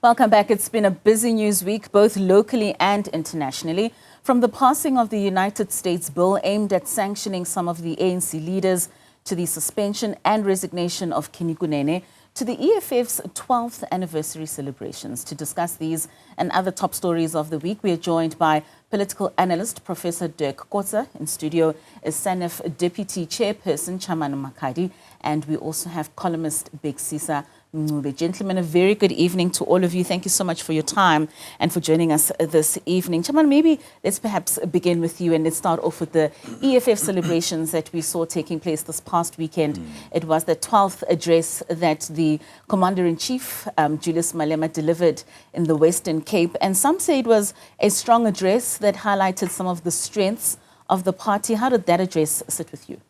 Welcome back. It's been a busy news week, both locally and internationally. From the passing of the United States bill aimed at sanctioning some of the ANC leaders, to the suspension and resignation of Kenny Kunene, to the EFF's 12th anniversary celebrations. To discuss these and other top stories of the week, we are joined by political analyst Professor Dirk Kotza. In studio is SANEF Deputy Chairperson Chaman Makadi, and we also have columnist Bekisisa Ncube. Gentlemen, a very good evening to all of you. Thank you so much for your time and for joining us this evening. Chaman, maybe let's perhaps begin with you and let's start off with the EFF celebrations that we saw taking place this past weekend. It was the 12th address that the Commander-in-Chief, Julius Malema, delivered in the Western Cape. And some say it was a strong address that highlighted some of the strengths of the party. How did that address sit with you?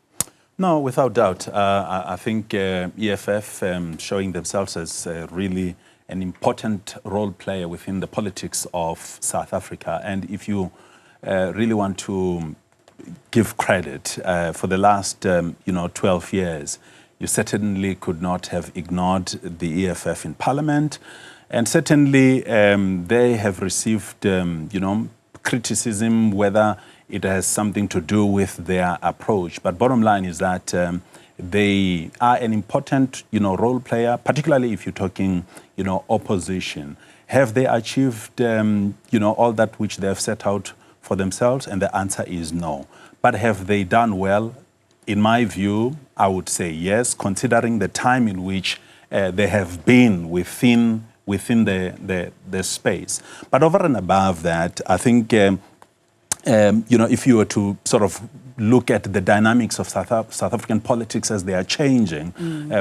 No, without doubt. I think EFF showing themselves as really an important role player within the politics of South Africa. And if you really want to give credit for the last 12 years, you certainly could not have ignored the EFF in Parliament. And certainly they have received criticism, whether it has something to do with their approach. But bottom line is that they are an important, role player, particularly if you're talking, opposition. Have they achieved, all that which they have set out for themselves? And the answer is no. But have they done well? In my view, I would say yes, considering the time in which they have been within the space. But over and above that, I think if you were to sort of look at the dynamics of South African politics as they are changing,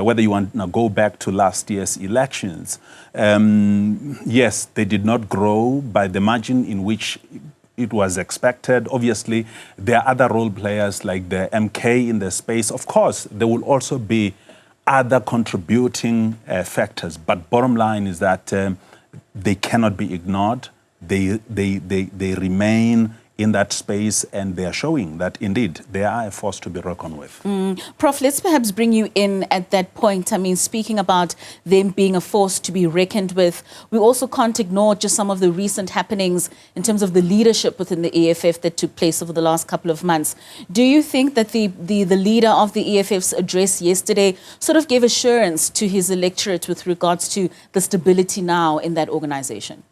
whether you want to go back to last year's elections, yes, they did not grow by the margin in which it was expected. Obviously, there are other role players like the MK in the space. Of course, there will also be other contributing factors. But bottom line is that they cannot be ignored. They remain in that space, and they are showing that indeed they are a force to be reckoned with. Prof, let's perhaps bring you in at that point. I mean, speaking about them being a force to be reckoned with, we also can't ignore just some of the recent happenings in terms of the leadership within the EFF that took place over the last couple of months. Do you think that the leader of the EFF's address yesterday sort of gave assurance to his electorate with regards to the stability now in that organization?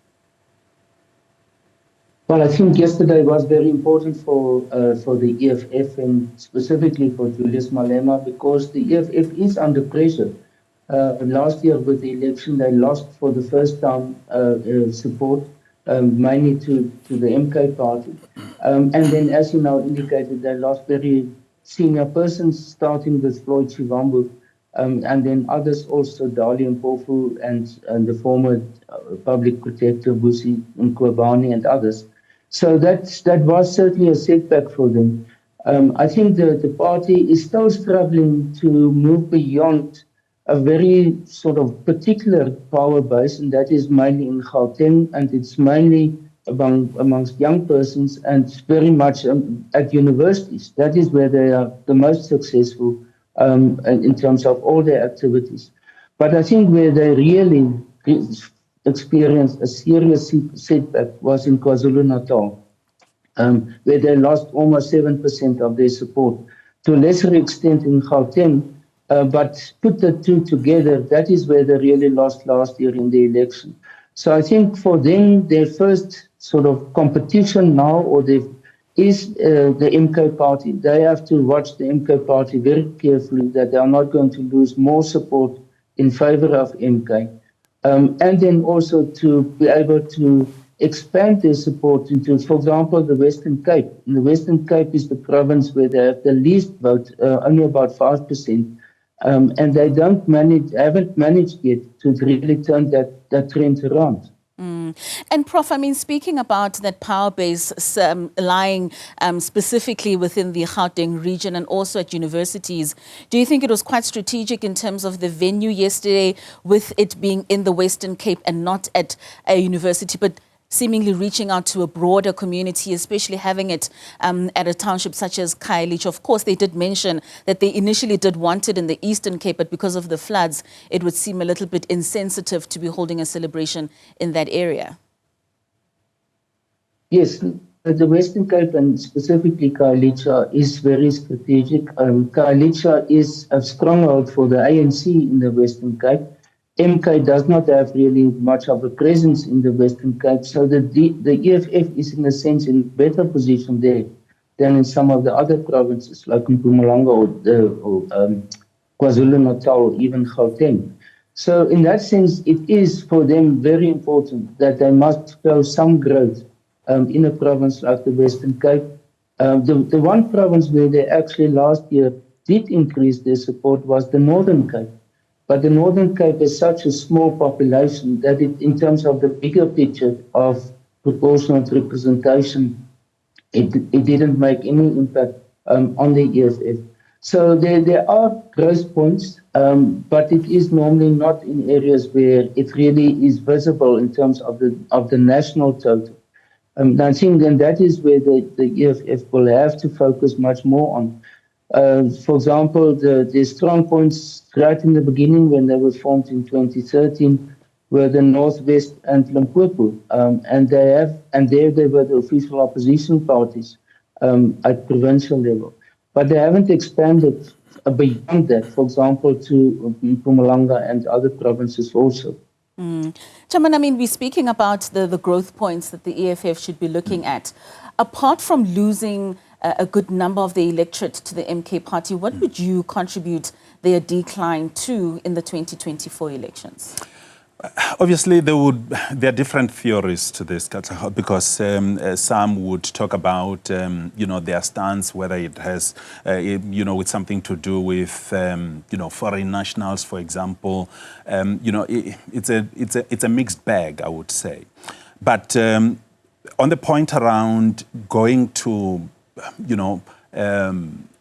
Well, I think yesterday was very important for the EFF and specifically for Julius Malema, because the EFF is under pressure. Last year with the election, they lost for the first time support, mainly to the MK party. And then, as you now indicated, they lost very senior persons, starting with Floyd Shivambu, and then others also, Dali Mpofu and the former public protector, Busi Nkwabani, and others. So that was certainly a setback for them. I think the party is still struggling to move beyond a very sort of particular power base, and that is mainly in Gauteng, and it's mainly amongst young persons and very much at universities. That is where they are the most successful in terms of all their activities. But I think where they really experienced a serious setback was in KwaZulu-Natal, where they lost almost 7% of their support. To a lesser extent in Gauteng, but put the two together, that is where they really lost last year in the election. So I think for them, their first sort of competition now, is the MK party. They have to watch the MK party very carefully, that they are not going to lose more support in favor of MK. And then also to be able to expand their support into, for example, the Western Cape. And the Western Cape is the province where they have the least vote, only about 5%. And they haven't managed yet to really turn that trend around. And Prof, I mean, speaking about that power base lying specifically within the Gauteng region and also at universities, do you think it was quite strategic in terms of the venue yesterday, with it being in the Western Cape and not at a university, but seemingly reaching out to a broader community, especially having it at a township such as Khayelitsha. Of course, they did mention that they initially did want it in the Eastern Cape, but because of the floods, it would seem a little bit insensitive to be holding a celebration in that area. Yes, the Western Cape and specifically Khayelitsha is very strategic. Khayelitsha is a stronghold for the ANC in the Western Cape. MK does not have really much of a presence in the Western Cape, so the EFF is in a sense in better position there than in some of the other provinces like Mpumalanga or KwaZulu-Natal, even Gauteng. So in that sense, it is for them very important that they must show some growth in a province like the Western Cape. The one province where they actually last year did increase their support was the Northern Cape. But the Northern Cape is such a small population that in terms of the bigger picture of proportional representation, it didn't make any impact on the EFF. So there are growth points, but it is normally not in areas where it really is visible in terms of the national total. I think then that is where the EFF will have to focus much more on. For example, the strong points right in the beginning when they were formed in 2013 were the Northwest and Limpopo, and there they were the official opposition parties at provincial level, but they haven't expanded beyond that. For example, to Mpumalanga and other provinces also. Chairman, I mean, we're speaking about the growth points that the EFF should be looking at. Apart from losing a good number of the electorate to the MK party, what would you contribute their decline to in the 2024 elections? Obviously, there are different theories to this, because some would talk about, their stance, whether it has, with something to do with, foreign nationals, for example. It's a mixed bag, I would say. But on the point around going to,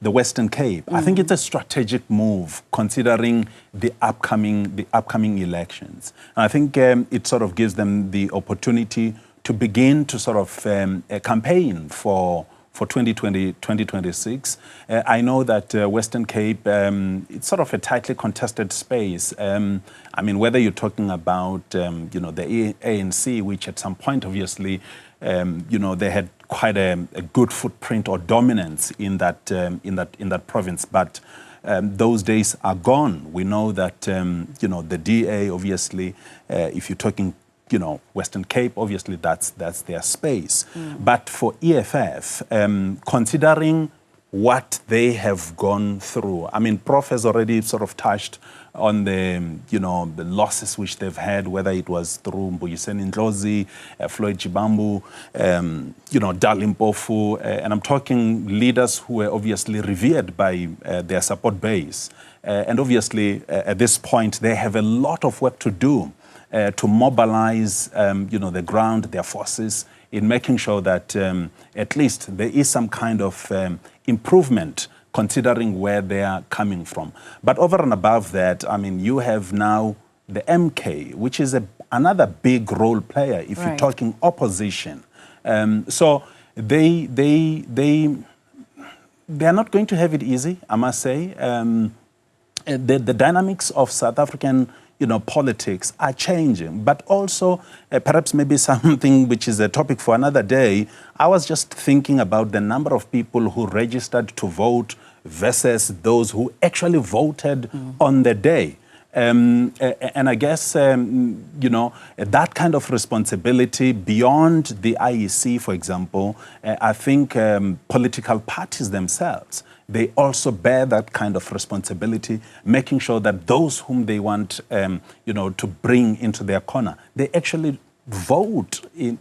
the Western Cape, I think it's a strategic move considering the upcoming elections. And I think it sort of gives them the opportunity to begin to sort of campaign for 2026. I know that Western Cape, it's sort of a tightly contested space. I mean, whether you're talking about, the ANC, which at some point, obviously, they had quite a good footprint or dominance in that province, but those days are gone. We know that the DA, obviously, if you're talking Western Cape, obviously that's their space. But for EFF, considering what they have gone through, I mean, Prof has already sort of touched on the losses which they've had, whether it was through Mbuyiseni Ndlozi, Floyd Chibambu, Darlin Mpofu, and I'm talking leaders who were obviously revered by their support base. And obviously, at this point, they have a lot of work to do to mobilize, the ground, their forces, in making sure that at least there is some kind of improvement considering where they are coming from. But over and above that, I mean, you have now the MK, which is another big role player if you're talking opposition. So they are not going to have it easy, I must say. The dynamics of South African politics are changing, but also perhaps maybe something which is a topic for another day. I was just thinking about the number of people who registered to vote versus those who actually voted on the day. And I guess, that kind of responsibility beyond the IEC, for example, I think political parties themselves, they also bear that kind of responsibility, making sure that those whom they want, to bring into their corner, they actually vote in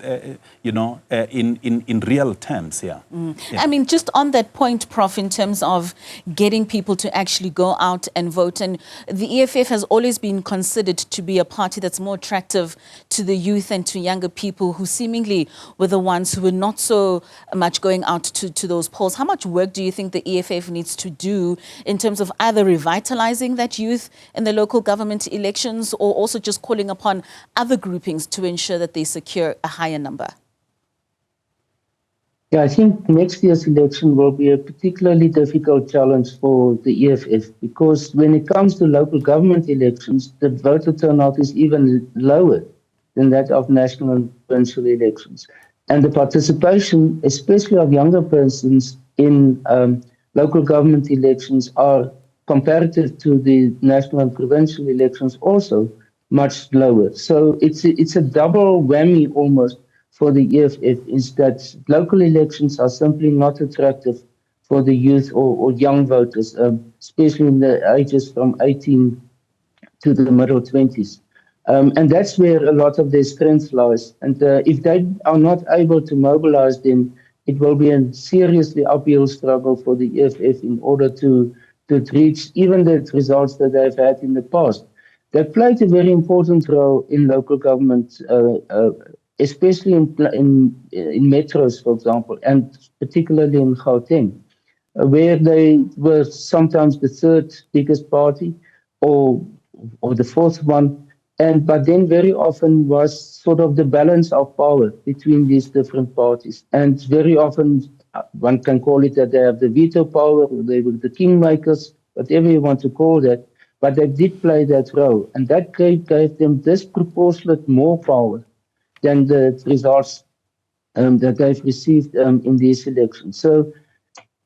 real terms. Yeah. I mean, just on that point, Prof, in terms of getting people to actually go out and vote, and the EFF has always been considered to be a party that's more attractive to the youth and to younger people who seemingly were the ones who were not so much going out to those polls. How much work do you think the EFF needs to do in terms of either revitalizing that youth in the local government elections or also just calling upon other groupings to ensure that they secure a higher number? Yeah, I think next year's election will be a particularly difficult challenge for the EFF because when it comes to local government elections, the voter turnout is even lower than that of national and provincial elections. And the participation, especially of younger persons in local government elections, are comparative to the national and provincial elections also much lower. So it's a double whammy almost for the EFF is that local elections are simply not attractive for the youth or young voters, especially in the ages from 18 to the middle 20s. And that's where a lot of their strength lies. And if they are not able to mobilize them, it will be a seriously uphill struggle for the EFF in order to reach even the results that they've had in the past. They played a very important role in local government, especially in metros, for example, and particularly in Gauteng, where they were sometimes the third biggest party or the fourth one, and but then very often was sort of the balance of power between these different parties, and very often one can call it that they have the veto power or they were the kingmakers, whatever you want to call that, but they did play that role, and that gave them disproportionate more power than the results that they've received in these elections. So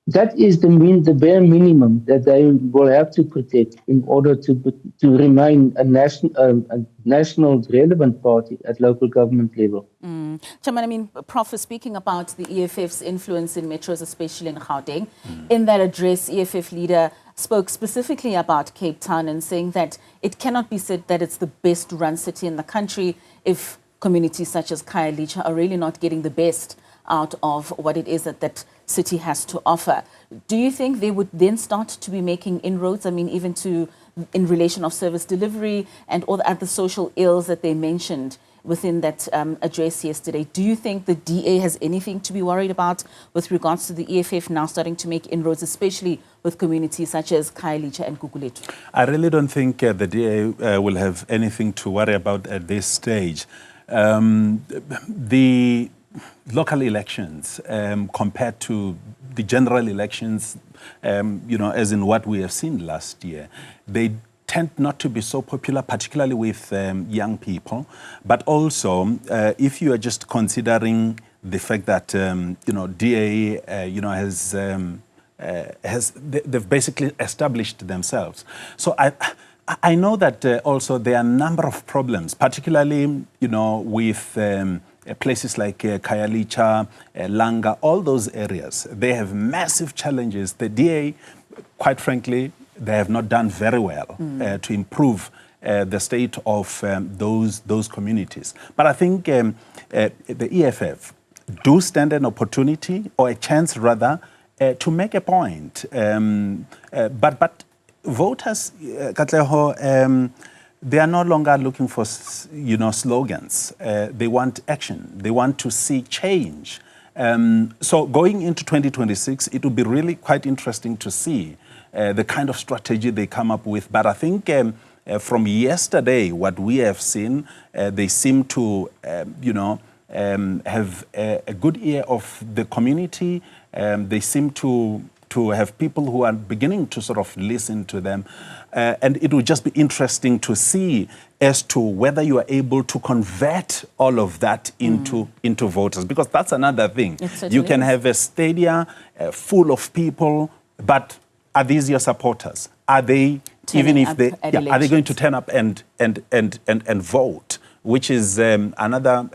that is the bare minimum that they will have to protect in order to remain a national relevant party at local government level. Chairman, I mean, Prof is speaking about the EFF's influence in metros, especially in Gauteng. In that address, EFF leader spoke specifically about Cape Town and saying that it cannot be said that it's the best run city in the country if communities such as Khayelitsha are really not getting the best out of what it is that city has to offer. Do you think they would then start to be making inroads, I mean, even in relation of service delivery and all the other social ills that they mentioned within that address yesterday? Do you think the DA has anything to be worried about with regards to the EFF now starting to make inroads, especially with communities such as Khayelitsha and Gugulethu? I really don't think the DA will have anything to worry about at this stage. The local elections compared to the general elections, as in what we have seen last year, they tend not to be so popular, particularly with young people. But also, if you are just considering the fact that DA, they've basically established themselves. So I know that also there are a number of problems, particularly with places like Khayelitsha, Langa, all those areas. They have massive challenges. The DA, quite frankly, they have not done very well to improve the state of those communities. But I think the EFF do stand an opportunity, or a chance rather, to make a point. But voters, Katleho, they are no longer looking for slogans. They want action. They want to see change. So going into 2026, it will be really quite interesting to see the kind of strategy they come up with. But I think from yesterday, what we have seen, they seem to, have a good ear of the community. They seem to have people who are beginning to sort of listen to them. And it will just be interesting to see as to whether you are able to convert all of that into voters. Because that's another thing. You can have a stadium full of people, but are these your supporters? Are they, even if they, are they going to turn up and vote? Which is another,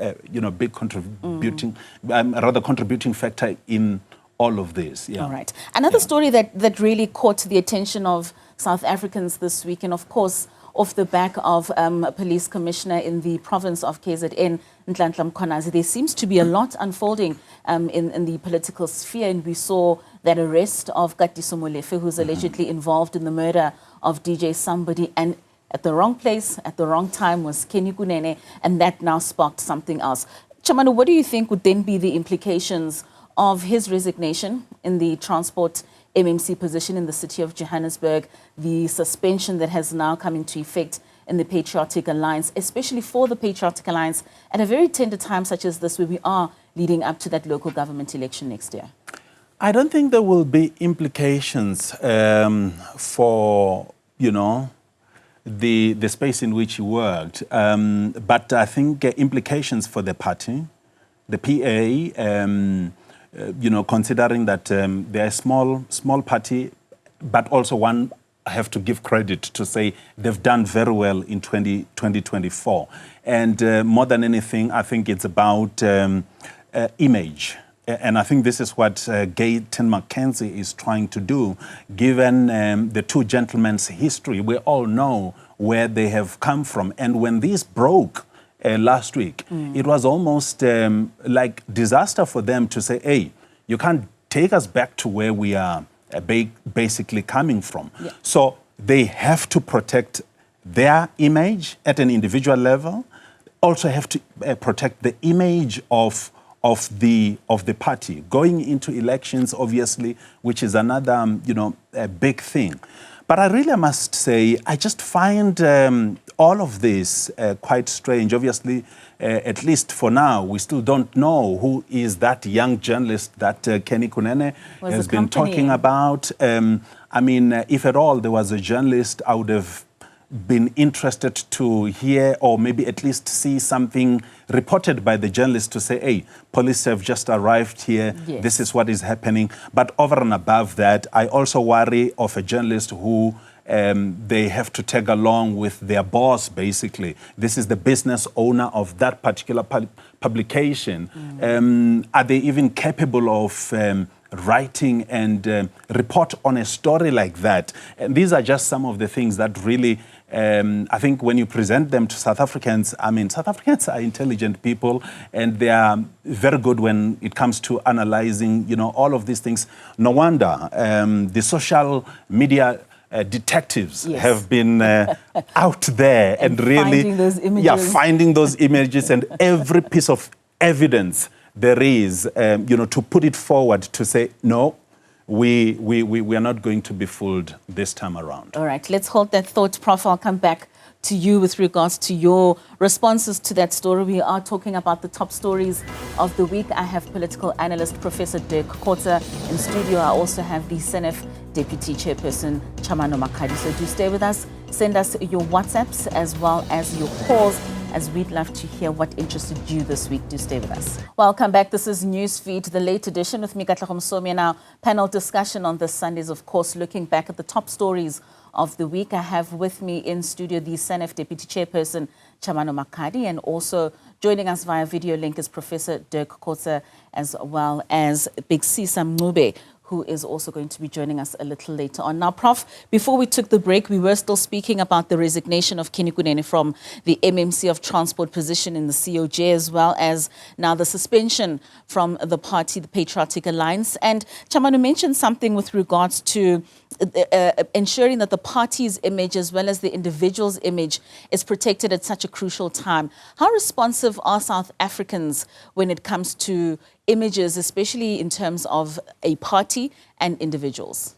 big contributing, rather contributing factor in all of this. Yeah. All right. Another story that really caught the attention of South Africans this week, and of course, off the back of a police commissioner in the province of KZN, Nhlanhla Mkhwanazi, there seems to be a lot unfolding in the political sphere, and we saw that arrest of Katiso Molefe, who's allegedly involved in the murder of DJ Sumbody, and at the wrong place, at the wrong time was Kenny Kunene, and that now sparked something else. Chamano, what do you think would then be the implications of his resignation in the Transport MMC position in the city of Johannesburg, the suspension that has now come into effect in the Patriotic Alliance, especially for the Patriotic Alliance at a very tender time such as this, where we are leading up to that local government election next year? I don't think there will be implications for, the space in which he worked. But I think implications for the party, the PA, considering that they're a small party, but also one I have to give credit to say they've done very well in 2024. And more than anything, I think it's about image. And I think this is what Gayton McKenzie is trying to do, given the two gentlemen's history. We all know where they have come from. And when this broke last week, it was almost like disaster for them to say, hey, you can't take us back to where we are basically coming from. Yeah. So they have to protect their image at an individual level, also have to protect the image of the party going into elections, obviously, which is another a big thing. But I really must say, I just find all of this quite strange. Obviously, at least for now, we still don't know who is that young journalist that Kenny Kunene has been talking about. I mean, if at all there was a journalist, I would have been interested to hear or maybe at least see something reported by the journalist to say, hey, police have just arrived here, yes, this is what is happening. But over and above that, I also worry of a journalist who they have to tag along with their boss, basically. This is the business owner of that particular publication. Are they even capable of writing and report on a story like that? And these are just some of the things that really, I think when you present them to South Africans, I mean, South Africans are intelligent people and they are very good when it comes to analyzing, all of these things. No wonder the social media detectives, yes, have been out there and really finding those images. Finding those images and every piece of evidence there is, to put it forward to say, no, we are not going to be fooled this time around. All right, let's hold that thought, Prof. I'll come back to you with regards to your responses to that story. We are talking about the top stories of the week. I have political analyst Professor Dirk Kotze in studio. I also have the SENEF Deputy Chairperson Chamano Makhadi. So do stay with us. Send us your WhatsApps as well as your calls, as we'd love to hear what interested you this week. Do stay with us. Welcome back. This is Newsfeed, the late edition with Mika Tlhomsomi, and our panel discussion on this Sunday is, of course, looking back at the top stories of the week. I have with me in studio the SENEF Deputy Chairperson Chamano Makhadi, and also joining us via video link is Professor Dirk Kotze, as well as Big Sisa Mncube, who is also going to be joining us a little later on. Now, Prof, before we took the break, we were still speaking about the resignation of Kenny Kunene from the MMC of Transport position in the COJ, as well as now the suspension from the party, the Patriotic Alliance. And Chamano mentioned something with regards to ensuring that the party's image as well as the individual's image is protected at such a crucial time. How responsive are South Africans when it comes to images, especially in terms of a party and individuals?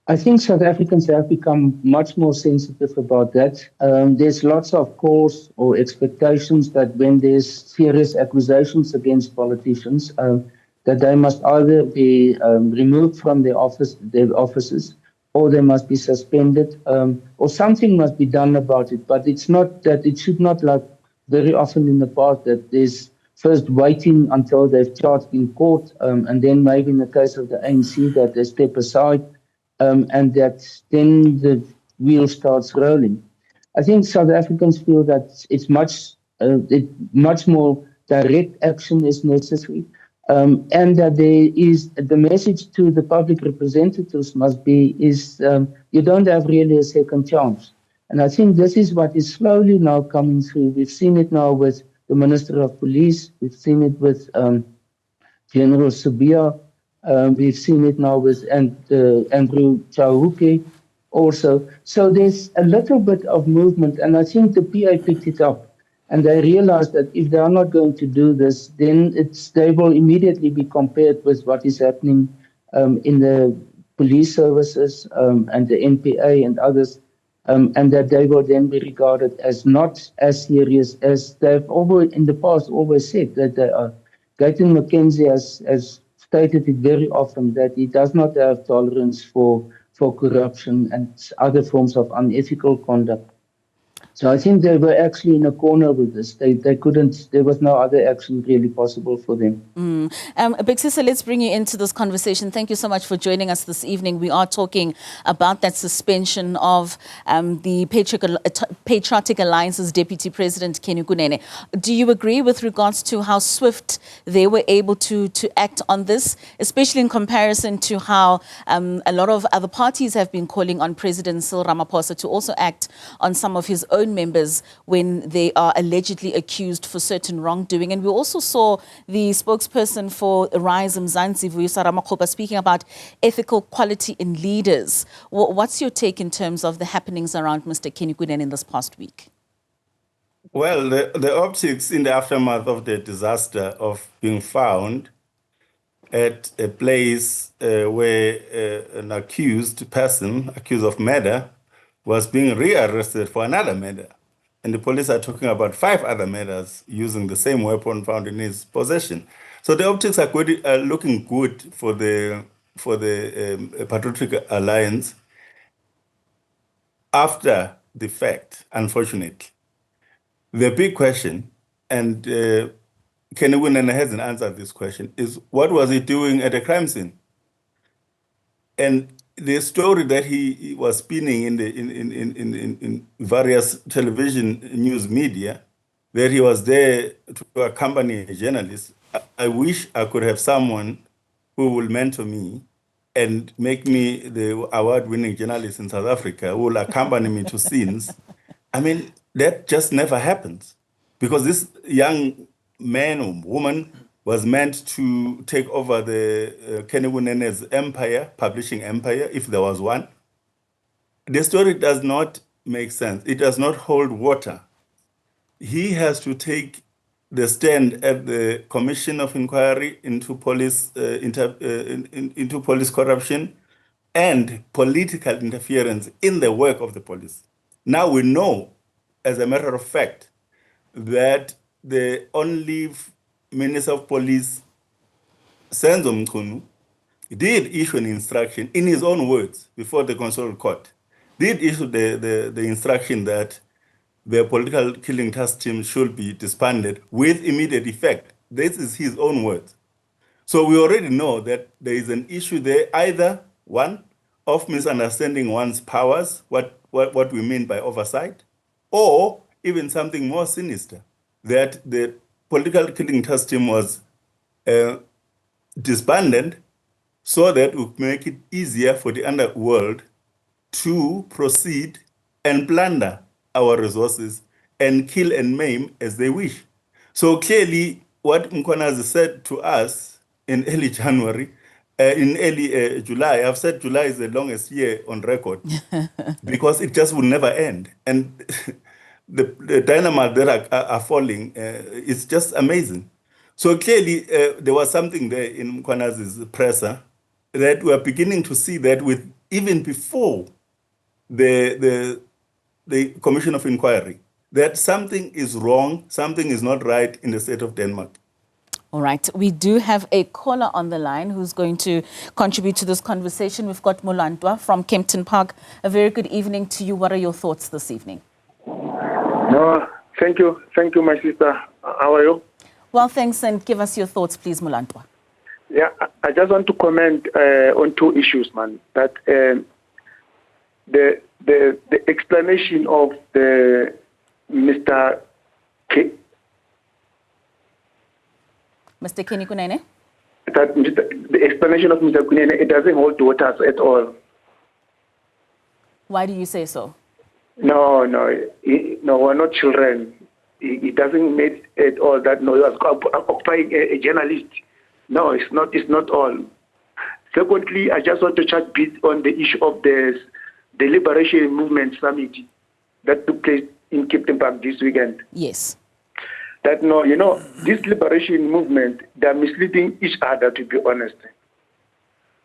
I think South Africans have become much more sensitive about that. There's lots of calls or expectations that when there's serious accusations against politicians, that they must either be removed from their offices, or they must be suspended, or something must be done about it. But it's not that it should not, like very often in the past, that there's first waiting until they've charged in court, and then maybe in the case of the ANC that they step aside, and that then the wheel starts rolling. I think South Africans feel that it's much more direct action is necessary, and that there is the message to the public representatives must be you don't have really a second chance. And I think this is what is slowly now coming through. We've seen it now with the Minister of Police. We've seen it with General Sabia. We've seen it now with Andrew Chauke also. So there's a little bit of movement, and I think the PA picked it up. And they realized that if they are not going to do this, then they will immediately be compared with what is happening in the police services and the NPA and others. and that they will then be regarded as not as serious as they've always in the past always said that they are. Gayton McKenzie has stated it very often that he does not have tolerance for corruption and other forms of unethical conduct. So I think they were actually in a corner with this. They couldn't. There was no other action really possible for them. Bexisa, let's bring you into this conversation. Thank you so much for joining us this evening. We are talking about that suspension of the Patriotic Alliance's Deputy President, Kenny Kunene. Do you agree with regards to how swift they were able to act on this, especially in comparison to how a lot of other parties have been calling on President Cyril Ramaphosa to also act on some of his own members when they are allegedly accused for certain wrongdoing? And we also saw the spokesperson for Rise Mzansi, Vuyisa Ramakgopa, speaking about ethical quality in leaders. What's your take in terms of the happenings around Mr. Kenny Kunene in this past week? Well, the optics in the aftermath of the disaster of being found at a place where an accused person, accused of murder, was being rearrested for another murder. And the police are talking about 5 other murders using the same weapon found in his possession. So the optics are looking good for the Patriotic Alliance after the fact, unfortunately. The big question, and Kenny Kunene hasn't answered this question, is what was he doing at a crime scene? And the story that he was spinning in various television news media, that he was there to accompany a journalist, I wish I could have someone who will mentor me and make me the award-winning journalist in South Africa who will accompany me to scenes. I mean, that just never happens, because this young man or woman was meant to take over the Kenny Kunene's empire, publishing empire, if there was one. The story does not make sense. It does not hold water. He has to take the stand at the Commission of Inquiry into police into police corruption and political interference in the work of the police. Now we know, as a matter of fact, that the only Minister of Police, Senzo Mchunu, did issue an instruction in his own words before the Constitutional Court, did issue the instruction that the political killing task team should be disbanded with immediate effect. This is his own words. So we already know that there is an issue there, either one, of misunderstanding one's powers, what we mean by oversight, or even something more sinister, that the political killing task team was disbanded so that we make it easier for the underworld to proceed and plunder our resources and kill and maim as they wish. So clearly, what Mkhwanazi said to us in early January, in early July, I've said July is the longest year on record because it just will never end. And the dynamite that are falling is just amazing. So clearly, there was something there in Mkhwanazi's presser that we're beginning to see that with even before the Commission of Inquiry, that something is wrong, something is not right in the state of Denmark. All right. We do have a caller on the line who's going to contribute to this conversation. We've got Mulantwa from Kempton Park. A very good evening to you. What are your thoughts this evening? No, thank you. Thank you, my sister. How are you? Well, thanks. And give us your thoughts, please, Mulantwa. Yeah, I just want to comment on 2 issues, man. That the explanation of the Mr. Mr. Kenny Kunene? That the explanation of Mr. Kunene, it doesn't hold water at all. Why do you say so? No, we're not children. It doesn't make at all that no, he was occupying a journalist. No, it's not all. Secondly, I just want to chat a bit on the issue of the Liberation Movement Summit that took place in Kempton Park this weekend. Yes. That no, this liberation movement, they're misleading each other, to be honest.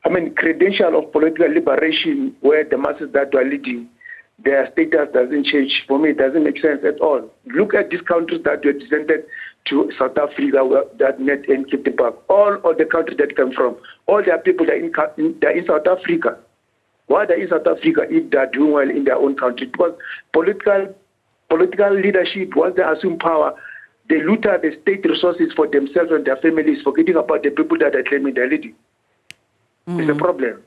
I mean, credential of political liberation, where the masses that are leading, their status doesn't change. For me, it doesn't make sense at all. Look at these countries that were presented to South Africa that met and kept the back. All of the countries that come from, all their people that are in South Africa. Why they're in South Africa if they're doing well in their own country? Because political leadership, once they assume power, they loot out the state resources for themselves and their families, forgetting about the people that are claiming they're leading. It's a problem.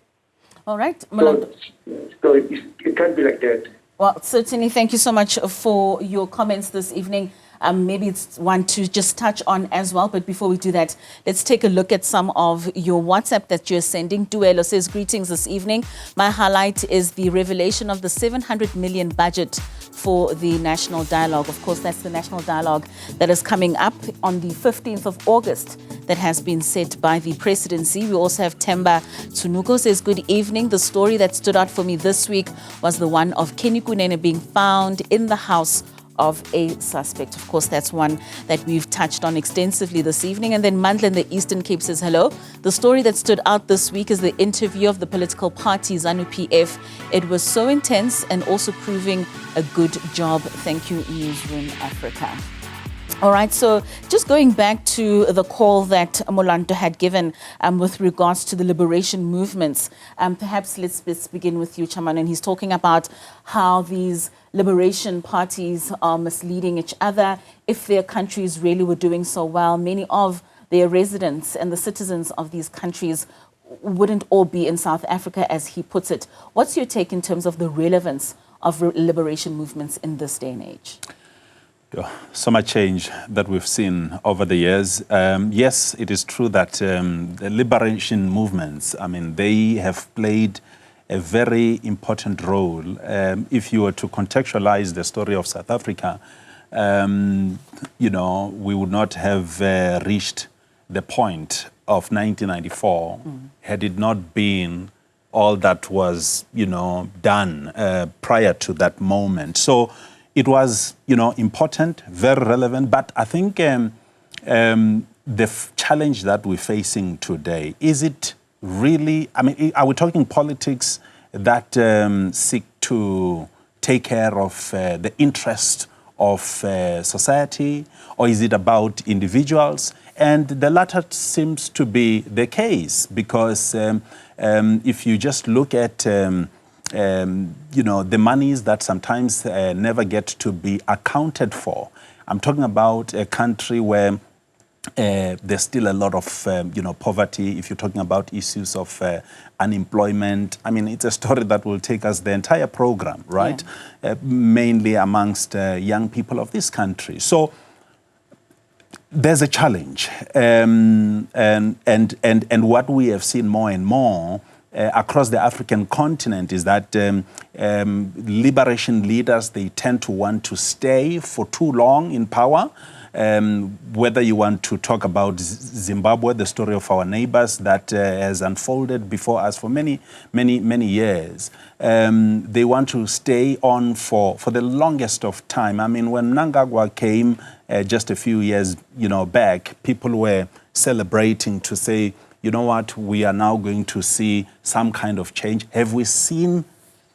All right. So it can't be like that. Well, certainly, thank you so much for your comments this evening. Maybe it's one to just touch on as well. But before we do that, let's take a look at some of your WhatsApp that you're sending. Duelo says, greetings this evening. My highlight is the revelation of the 700 million budget for the National Dialogue. Of course, that's the National Dialogue that is coming up on the 15th of August that has been set by the presidency. We also have Temba Tsunuko says, good evening. The story that stood out for me this week was the one of Kenny Kunene being found in the house of a suspect. Of course, that's one that we've touched on extensively this evening. And then Mandla in the Eastern Cape says, hello. The story that stood out this week is the interview of the political party ZANU-PF. It was so intense and also proving a good job. Thank you, Newzroom Afrika. All right, so just going back to the call that Molanto had given with regards to the liberation movements, perhaps let's begin with you, Chaman. And he's talking about how these liberation parties are misleading each other. If their countries really were doing so well, many of their residents and the citizens of these countries wouldn't all be in South Africa, as he puts it. What's your take in terms of the relevance of liberation movements in this day and age? So much change that we've seen over the years. Yes, it is true that the liberation movements, I mean, they have played a very important role. If you were to contextualize the story of South Africa, you know, we would not have reached the point of 1994 had it not been all that was, you know, done prior to that moment. So it was, you know, important, very relevant, but I think the challenge that we're facing today, is it really, I mean, are we talking politics that seek to take care of the interest of society, or is it about individuals? And the latter seems to be the case, because if you just look at you know, the monies that sometimes never get to be accounted for. I'm talking about a country where there's still a lot of, you know, poverty. If you're talking about issues of unemployment, I mean, it's a story that will take us the entire program, right? Yeah. Mainly amongst young people of this country. So there's a challenge, and what we have seen more and more across the African continent is that liberation leaders, they tend to want to stay for too long in power. Whether you want to talk about Zimbabwe, the story of our neighbors that has unfolded before us for many years. They want to stay on for the longest of time. I mean, when Mnangagwa came just a few years, you know, back, people were celebrating to say, you know what, we are now going to see some kind of change. Have we seen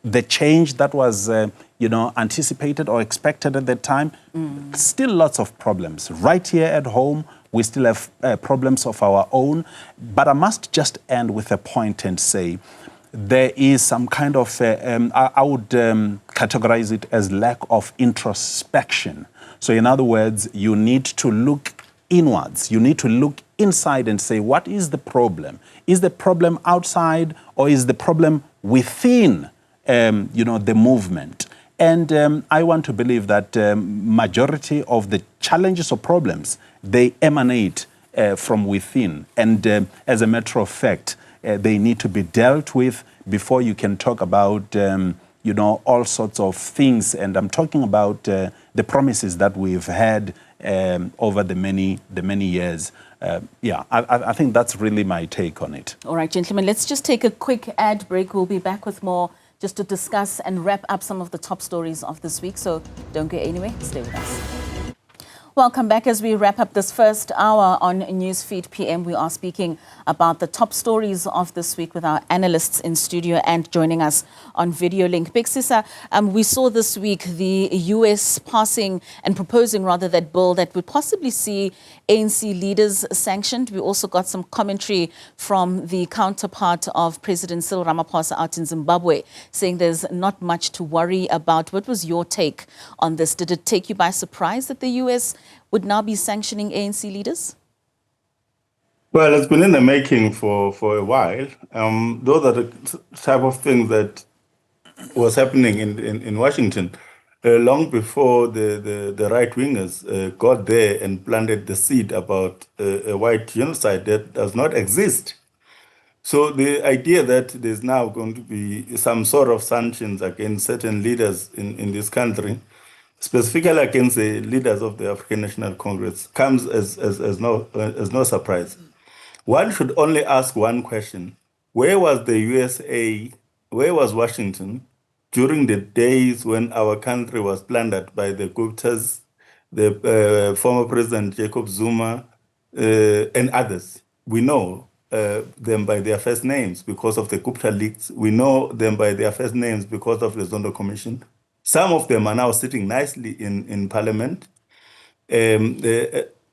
the change that was, you know, anticipated or expected at that time? Still lots of problems. Right here at home, we still have problems of our own. But I must just end with a point and say, there is some kind of, I would categorize it as lack of introspection. So in other words, you need to look inwards. You need to look inside and say, what is the problem? Is the problem outside, or is the problem within, you know, the movement? And I want to believe that majority of the challenges or problems, they emanate from within. And as a matter of fact, they need to be dealt with before you can talk about, you know, all sorts of things. And I'm talking about the promises that we've had over the many years. Yeah, I think that's really my take on it. All right, gentlemen, let's just take a quick ad break. We'll be back with more just to discuss and wrap up some of the top stories of this week. So don't go anywhere. Stay with us. Welcome back. As we wrap up this first hour on Newsfeed PM, we are speaking about the top stories of this week with our analysts in studio and joining us on video link. Big Sisa, we saw this week the US passing and proposing rather that bill that would possibly see ANC leaders sanctioned. We also got some commentary from the counterpart of President Cyril Ramaphosa out in Zimbabwe, saying there's not much to worry about. What was your take on this? Did it take you by surprise that the US would now be sanctioning ANC leaders? Well, it's been in the making for a while. Those are the type of things that was happening in Washington long before the right-wingers got there and planted the seed about a white genocide that does not exist. So the idea that there's now going to be some sort of sanctions against certain leaders in this country, specifically against the leaders of the African National Congress, comes as no surprise. One should only ask one question. Where was the USA, where was Washington during the days when our country was plundered by the Guptas, the former President Jacob Zuma, and others? We know them by their first names because of the Gupta leaks. We know them by their first names because of the Zondo Commission. Some of them are now sitting nicely in Parliament,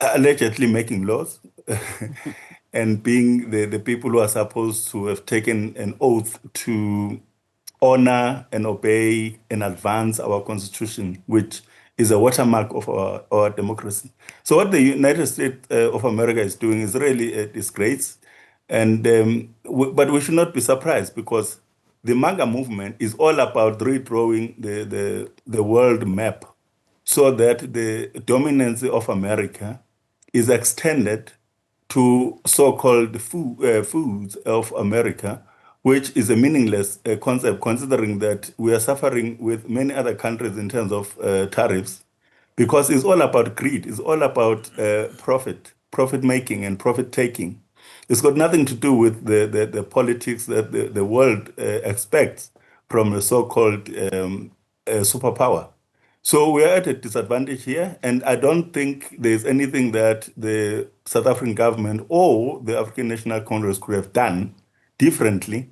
allegedly making laws and being the people who are supposed to have taken an oath to honor and obey and advance our Constitution, which is a watermark of our democracy. So what the United States of America is doing is really a disgrace. And but we should not be surprised, because the MAGA movement is all about redrawing the world map so that the dominance of America is extended to so-called foods of America, which is a meaningless concept, considering that we are suffering with many other countries in terms of tariffs, because it's all about greed. It's all about profit making and profit taking. It's got nothing to do with the politics that the world expects from a so-called superpower. So we are at a disadvantage here, and I don't think there's anything that the South African government or the African National Congress could have done differently,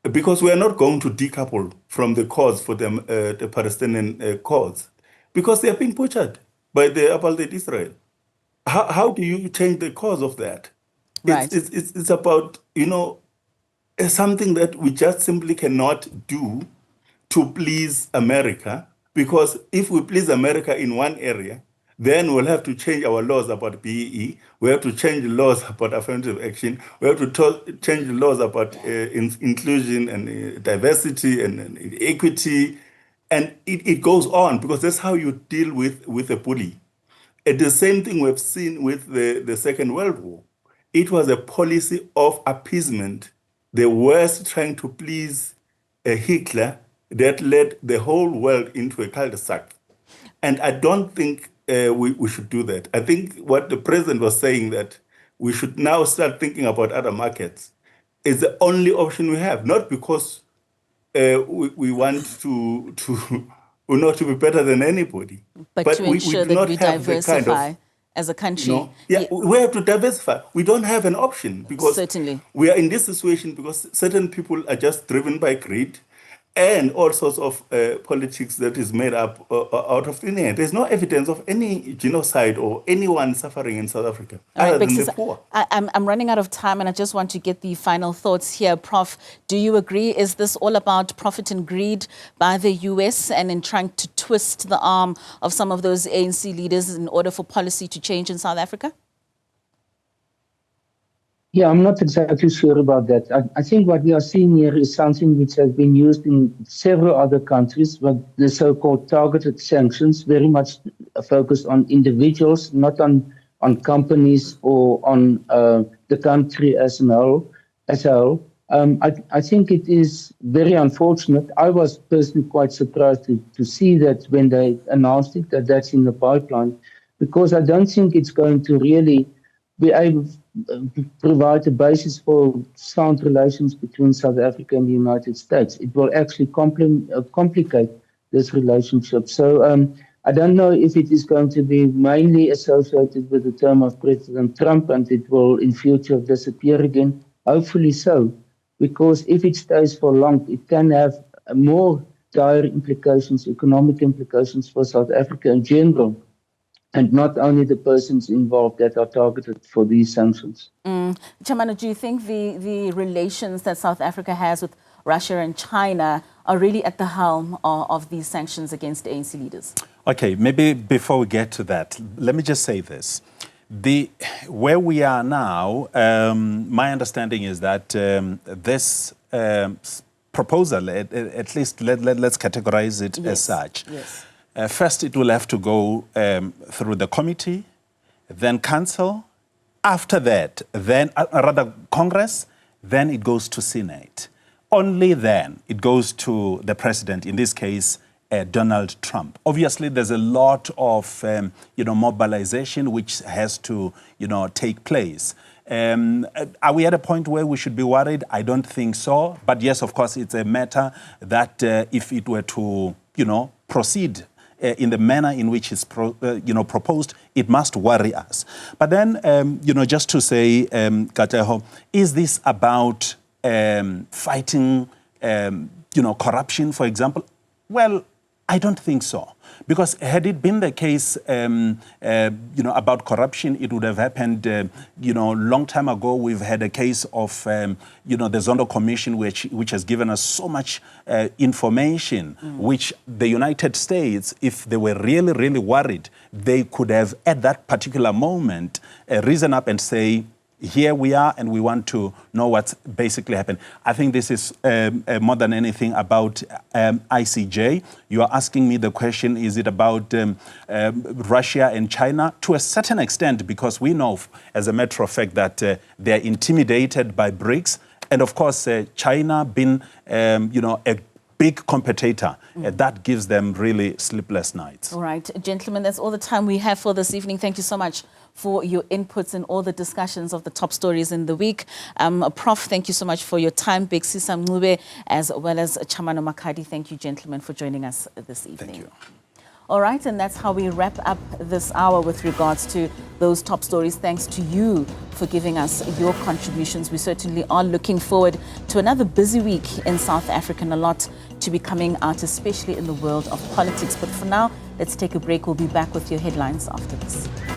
because we are not going to decouple from the cause for the Palestinian cause, because they are being butchered by the apartheid Israel. How do you change the cause of that? Right. It's about, something that we just simply cannot do to please America, because if we please America in one area, then we'll have to change our laws about BEE. We have to change the laws about affirmative action. We have to change the laws about inclusion and diversity and equity. And it goes on, because that's how you deal with a bully. And the same thing we've seen with the Second World War. It was a policy of appeasement. The West trying to please Hitler that led the whole world into a cul-de-sac. And I don't think we should do that. I think what the president was saying, that we should now start thinking about other markets, is the only option we have, not because we want to be better than anybody. But to ensure do that not we have the diversify as a country. We have to diversify. We don't have an option, because Certainly. we are in this situation because certain people are just driven by greed and all sorts of politics that is made up out of thin air. There's no evidence of any genocide or anyone suffering in South Africa, other than the poor. I'm running out of time, and I just want to get the final thoughts here. Prof, do you agree? Is this all about profit and greed by the US and in trying to twist the arm of some of those ANC leaders in order for policy to change in South Africa? Yeah, I'm not exactly sure about that. I think what we are seeing here is something which has been used in several other countries, but the so-called targeted sanctions, very much focused on individuals, not on companies or on the country as a whole. I think it is very unfortunate. I was personally quite surprised to see that when they announced it, that's in the pipeline, because I don't think it's going to really be able to provide a basis for sound relations between South Africa and the United States. It will actually complicate this relationship. So I don't know if it is going to be mainly associated with the term of President Trump and it will in future disappear again. Hopefully so, because if it stays for long, it can have more dire implications, economic implications for South Africa in general, and not only the persons involved that are targeted for these sanctions. Chamano, do you think the relations that South Africa has with Russia and China are really at the helm of these sanctions against ANC leaders? Okay, maybe before we get to that, let me just say this. Where we are now, my understanding is that this proposal, at least let's categorize it as such. Yes. First, it will have to go through the committee, then council. After that, then rather Congress, then it goes to Senate. Only then it goes to the president, in this case, Donald Trump. Obviously, there's a lot of mobilization which has to take place. Are we at a point where we should be worried? I don't think so. But yes, of course, it's a matter that if it were to proceed in the manner in which it's proposed, it must worry us. But then, just to say, Kateho, is this about fighting, corruption, for example? Well, I don't think so. Because had it been the case, about corruption, it would have happened, long time ago. We've had a case of, the Zondo Commission, which has given us so much information, which the United States, if they were really, really worried, they could have, at that particular moment, risen up and say, here we are, and we want to know what's basically happened. I think this is more than anything about ICJ. You are asking me the question, is it about Russia and China? To a certain extent, because we know, as a matter of fact, that they're intimidated by BRICS. And of course, China being, a big competitor, that gives them really sleepless nights. All right, gentlemen, that's all the time we have for this evening. Thank you so much for your inputs and all the discussions of the top stories in the week. Prof, thank you so much for your time. Beksisa Mncube, as well as Chamano Makadi. Thank you, gentlemen, for joining us this evening. Thank you. All right, and that's how we wrap up this hour with regards to those top stories. Thanks to you for giving us your contributions. We certainly are looking forward to another busy week in South Africa, and a lot to be coming out, especially in the world of politics. But for now, let's take a break. We'll be back with your headlines after this.